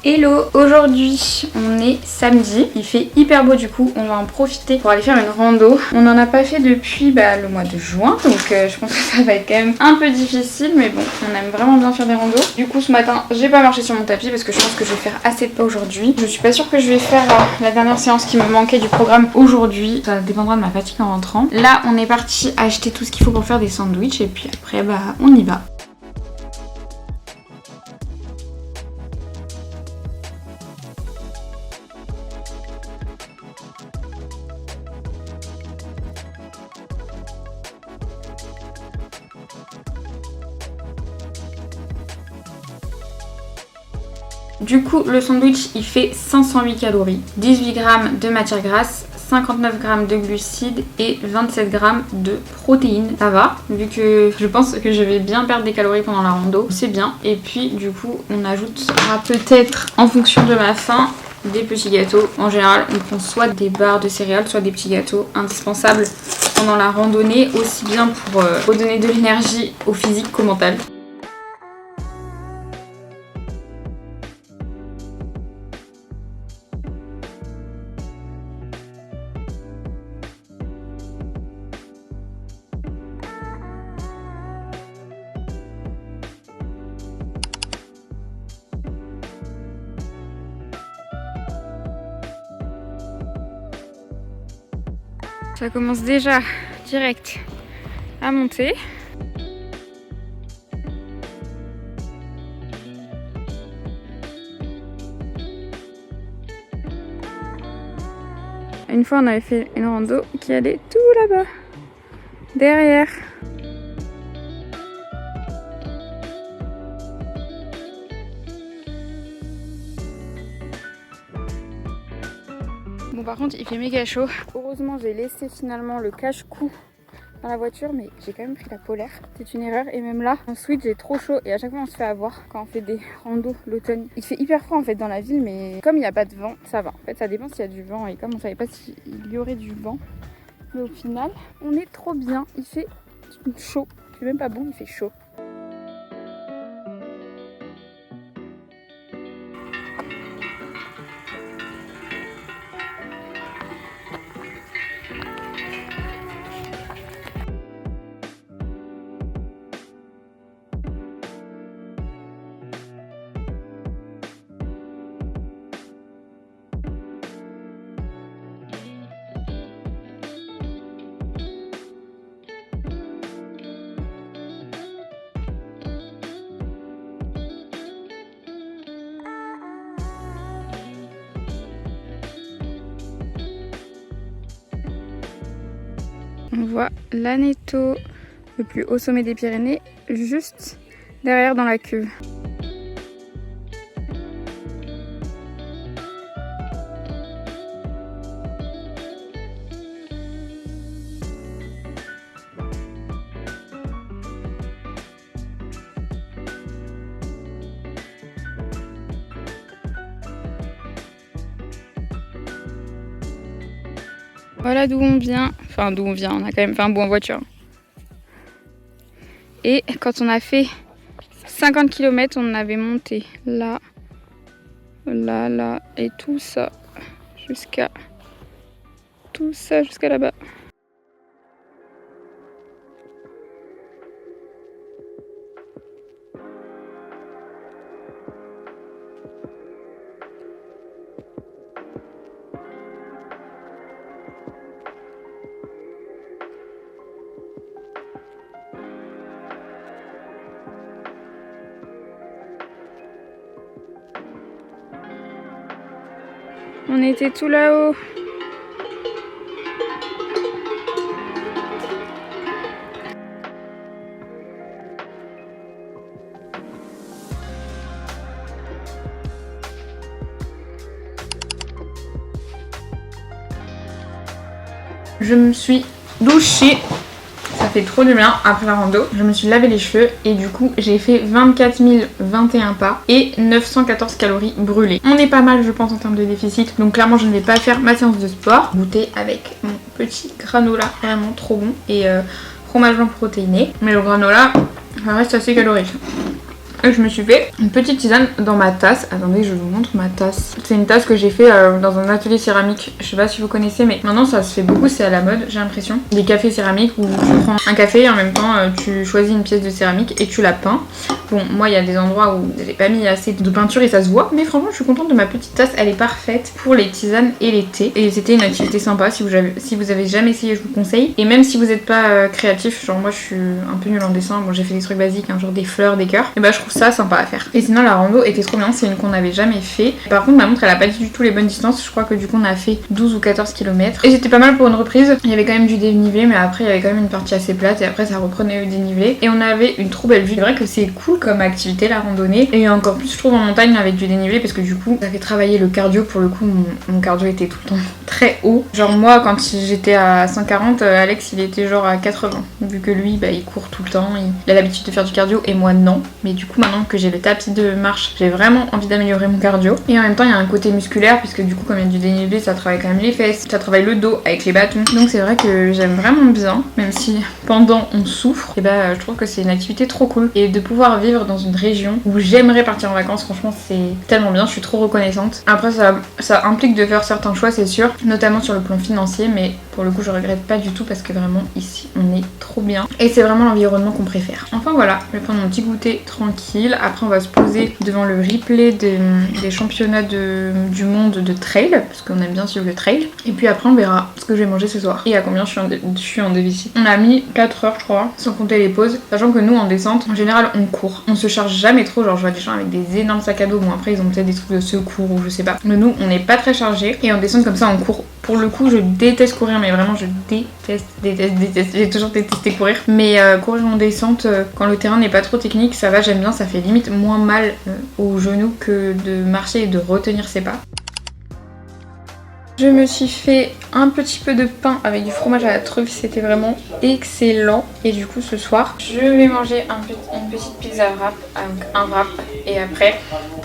Hello, aujourd'hui on est samedi, il fait hyper beau du coup, on va en profiter pour aller faire une rando. On n'en a pas fait depuis le mois de juin, donc je pense que ça va être quand même un peu difficile, mais bon, on aime vraiment bien faire des randos. Du coup ce matin j'ai pas marché sur mon tapis parce que je pense que je vais faire assez de pas aujourd'hui. Je suis pas sûre que je vais faire la dernière séance qui me manquait du programme aujourd'hui, ça dépendra de ma fatigue en rentrant. Là on est parti acheter tout ce qu'il faut pour faire des sandwichs et puis après on y va. Du coup, le sandwich il fait 508 calories, 18 g de matière grasse, 59 g de glucides et 27 g de protéines. Ça va, vu que je pense que je vais bien perdre des calories pendant la rando, c'est bien. Et puis du coup, on ajoutera peut-être en fonction de ma faim des petits gâteaux. En général, on prend soit des barres de céréales, soit des petits gâteaux indispensables pendant la randonnée, aussi bien pour redonner de l'énergie au physique qu'au mental. Ça commence déjà direct à monter. Une fois on avait fait une rando qui allait tout là-bas, derrière. Bon par contre il fait méga chaud. Heureusement j'ai laissé finalement le cache-cou dans la voiture, mais j'ai quand même pris la polaire. C'est une erreur et même là en switch j'ai trop chaud et à chaque fois on se fait avoir quand on fait des randos l'automne. Il fait hyper froid en fait dans la ville, mais comme il n'y a pas de vent ça va. En fait ça dépend s'il y a du vent et comme on savait pas s'il y aurait du vent. Mais au final on est trop bien, il fait chaud. C'est même pas bon, il fait chaud. On voit l'Aneto, le plus haut sommet des Pyrénées, juste derrière dans la cuve. Voilà d'où on vient, enfin d'où on vient, on a quand même fait un bout en voiture. Et quand on a fait 50 km, on avait monté là, là, là, et tout ça jusqu'à là-bas. On était tout là-haut. Je me suis douchée. Ça fait trop du bien après la rando. Je me suis lavé les cheveux et du coup j'ai fait 24 021 pas et 914 calories brûlées. On est pas mal je pense en termes de déficit, donc clairement je ne vais pas faire ma séance de sport. Goûter avec mon petit granola, vraiment trop bon, et fromage blanc protéiné. Mais le granola ça reste assez calorique. Et je me suis fait une petite tisane dans ma tasse. Attendez, je vous montre ma tasse. C'est une tasse que j'ai fait dans un atelier céramique. Je sais pas si vous connaissez, mais maintenant ça se fait beaucoup, c'est à la mode, j'ai l'impression. Des cafés céramiques où tu prends un café et en même temps tu choisis une pièce de céramique et tu la peins. Bon, moi il y a des endroits où j'ai pas mis assez de peinture et ça se voit, mais franchement je suis contente de ma petite tasse. Elle est parfaite pour les tisanes et les thés. Et c'était une activité sympa. Si vous avez jamais essayé, je vous conseille. Et même si vous n'êtes pas créatif, genre moi je suis un peu nulle en dessin, bon j'ai fait des trucs basiques, hein, genre des fleurs, des cœurs, et bah je trouve ça sympa à faire. Et sinon la rando était trop bien, c'est une qu'on n'avait jamais fait. Par contre ma montre elle a pas dit du tout les bonnes distances, je crois que du coup on a fait 12 ou 14 km. Et c'était pas mal pour une reprise, il y avait quand même du dénivelé, mais après il y avait quand même une partie assez plate et après ça reprenait le dénivelé. Et on avait une trop belle vue. C'est vrai que c'est cool comme activité la randonnée, et encore plus je trouve en montagne avec du dénivelé, parce que du coup ça fait travailler le cardio. Pour le coup mon cardio était tout le temps très haut. Genre moi quand j'étais à 140, Alex il était genre à 80, vu que lui bah, il court tout le temps, il a l'habitude de faire du cardio et moi non. Mais du coup maintenant que j'ai le tapis de marche, j'ai vraiment envie d'améliorer mon cardio. Et en même temps il y a un côté musculaire, puisque du coup comme il y a du dénivelé, ça travaille quand même les fesses, ça travaille le dos avec les bâtons. Donc c'est vrai que j'aime vraiment bien, même si pendant on souffre, et bah je trouve que c'est une activité trop cool. Et de pouvoir vivre dans une région où j'aimerais partir en vacances, franchement c'est tellement bien, je suis trop reconnaissante. Après ça implique de faire certains choix, c'est sûr, notamment sur le plan financier, mais pour le coup je regrette pas du tout parce que vraiment ici on est trop bien et c'est vraiment l'environnement qu'on préfère. Enfin voilà, je vais prendre mon petit goûter tranquille. Après on va se poser devant le replay des championnats du monde de trail, parce qu'on aime bien suivre le trail, et puis après on verra ce que je vais manger ce soir et à combien je suis en deficit. On a mis 4 heures je crois, sans compter les pauses, sachant que nous en descente en général on court, on se charge jamais trop, genre je vois des gens avec des énormes sacs à dos, bon après ils ont peut-être des trucs de secours ou je sais pas, mais nous on n'est pas très chargé et en descente comme ça on court. Pour le coup je déteste courir, mais vraiment je déteste, j'ai toujours détesté courir, mais courir en descente quand le terrain n'est pas trop technique, ça va, j'aime bien, ça fait limite moins mal aux genoux que de marcher et de retenir ses pas. Je me suis fait un petit peu de pain avec du fromage à la truffe, c'était vraiment excellent. Et du coup ce soir, je vais manger une petite pizza wrap avec un wrap. Et après,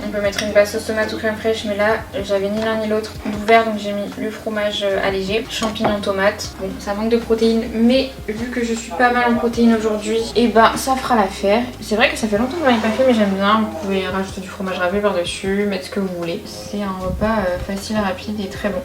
on peut mettre une glace sauce tomate ou crème fraîche, mais là j'avais ni l'un ni l'autre d'ouvert, donc j'ai mis le fromage allégé, champignons, tomates. Bon, ça manque de protéines, mais vu que je suis pas mal en protéines aujourd'hui, et bah ça fera l'affaire. C'est vrai que ça fait longtemps que je n'en ai pas fait, mais j'aime bien. Vous pouvez rajouter du fromage râpé par dessus, mettre ce que vous voulez. C'est un repas facile, rapide et très bon.